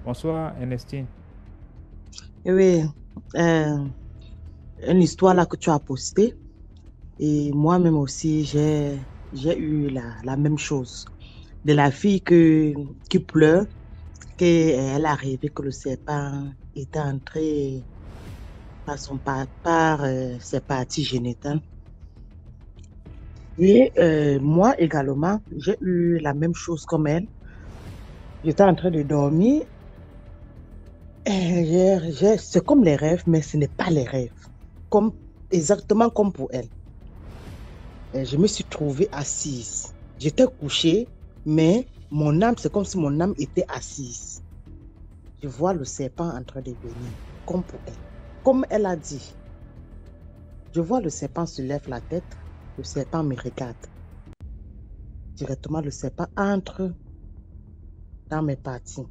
Bonsoir, Ernestine. Oui, euh, une histoire là que tu as postée et moi-même aussi j'ai eu la même chose de la fille qui pleure qu'elle a rêvé que le serpent était entré par ses parties génitales et moi également j'ai eu la même chose comme elle. J'étais en train de dormir et c'est comme les rêves mais ce n'est pas les rêves comme exactement comme pour elle. Je me suis trouvée assise. J'étais couchée, mais mon âme, c'est comme si mon âme était assise. Je vois le serpent en train de venir, comme pour elle. Comme elle a dit, je vois le serpent se lève la tête, le serpent me regarde. Directement, le serpent entre dans mes parties.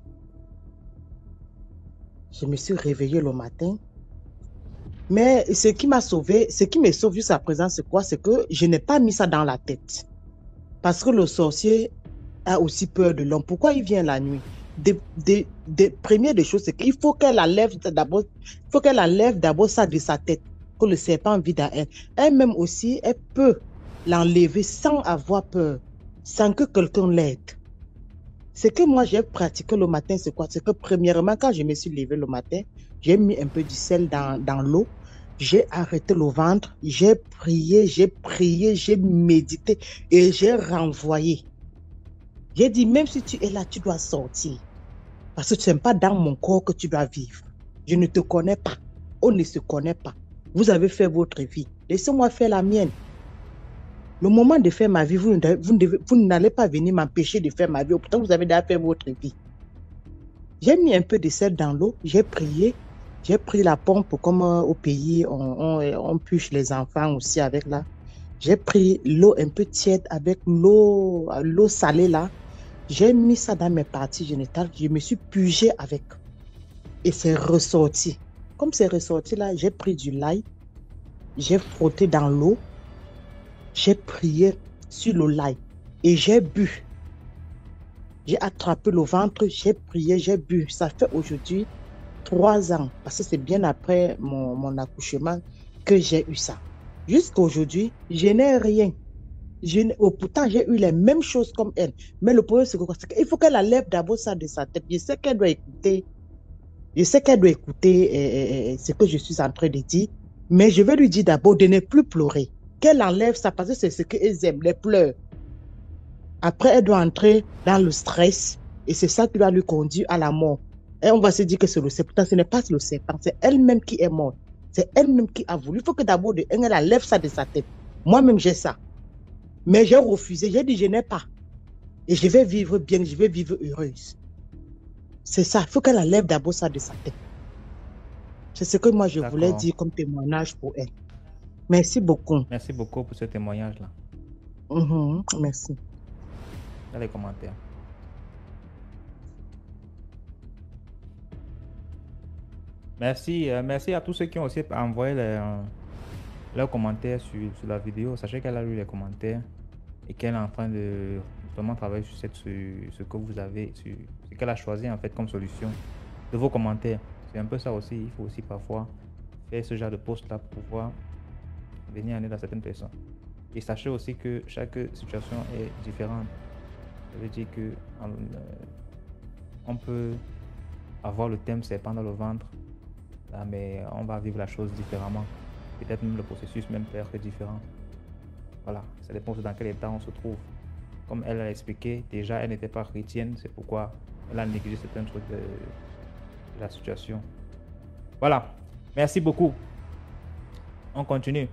Je me suis réveillée le matin. Mais ce qui m'a sauvé, ce qui me sauve jusqu'à présent, c'est quoi? C'est que je n'ai pas mis ça dans la tête. Parce que le sorcier a aussi peur de l'homme. Pourquoi il vient la nuit? Première des choses, c'est qu'il faut qu'elle enlève d'abord, il faut qu'elle enlève d'abord ça de sa tête, que le serpent vit dans elle. Elle-même aussi, elle peut l'enlever sans avoir peur, sans que quelqu'un l'aide. Ce que moi j'ai pratiqué le matin, c'est quoi? C'est que premièrement, quand je me suis levée le matin, j'ai mis un peu du sel dans l'eau, j'ai arrêté le ventre, j'ai prié, j'ai médité et j'ai renvoyé. J'ai dit, même si tu es là, tu dois sortir. Parce que ce n'est pas dans mon corps que tu dois vivre. Je ne te connais pas. On ne se connaît pas. Vous avez fait votre vie. Laissez-moi faire la mienne. Le moment de faire ma vie, vous n'allez pas venir m'empêcher de faire ma vie. Pourtant, vous avez déjà fait votre vie. J'ai mis un peu de sel dans l'eau. J'ai prié. J'ai pris la pompe comme au pays, on puche les enfants aussi avec là. J'ai pris l'eau un peu tiède avec l'eau salée là. J'ai mis ça dans mes parties génitales, je me suis pugée avec et c'est ressorti. Comme c'est ressorti là, j'ai pris du lait, j'ai frotté dans l'eau, j'ai prié sur le lait et j'ai bu. J'ai attrapé le ventre, j'ai prié, j'ai bu. Ça fait aujourd'hui 3 ans, parce que c'est bien après mon accouchement que j'ai eu ça. Jusqu'à aujourd'hui, je n'ai rien. Pourtant, j'ai eu les mêmes choses comme elle. Mais le problème, c'est qu'il faut qu'elle enlève d'abord ça de sa tête. Je sais qu'elle doit écouter ce que je suis en train de dire, mais je vais lui dire d'abord de ne plus pleurer. Qu'elle enlève ça parce que c'est ce qu'elles aiment, les pleurs. Après, elle doit entrer dans le stress et c'est ça qui va lui conduire à la mort. Et on va se dire que c'est le serpent. Pourtant, ce n'est pas le serpent, c'est elle-même qui est morte. C'est elle-même qui a voulu. Il faut que d'abord, elle enlève ça de sa tête. Moi-même, j'ai ça. Mais j'ai refusé. J'ai dit, je n'ai pas. Et je vais vivre bien, je vais vivre heureuse. C'est ça. Il faut qu'elle enlève d'abord ça de sa tête. C'est ce que moi, je voulais D'accord. dire comme témoignage pour elle. Merci beaucoup. Merci beaucoup pour ce témoignage-là. Mhm, merci. Dans les commentaires. Merci, merci à tous ceux qui ont aussi envoyé leurs commentaires sur la vidéo. Sachez qu'elle a lu les commentaires et qu'elle est en train de vraiment travailler sur ce que vous avez, sur ce qu'elle a choisi en fait comme solution de vos commentaires. C'est un peu ça aussi. Il faut aussi parfois faire ce genre de post-là pour pouvoir venir en aide à certaines personnes. Et sachez aussi que chaque situation est différente. Ça veut dire que on peut avoir le thème serpent dans le ventre, là, mais on va vivre la chose différemment. Peut-être même le processus même peut être différent. Voilà, ça dépend dans quel état on se trouve. Comme elle a expliqué, déjà elle n'était pas chrétienne, c'est pourquoi elle a négligé certains trucs de la situation. Voilà, merci beaucoup. On continue.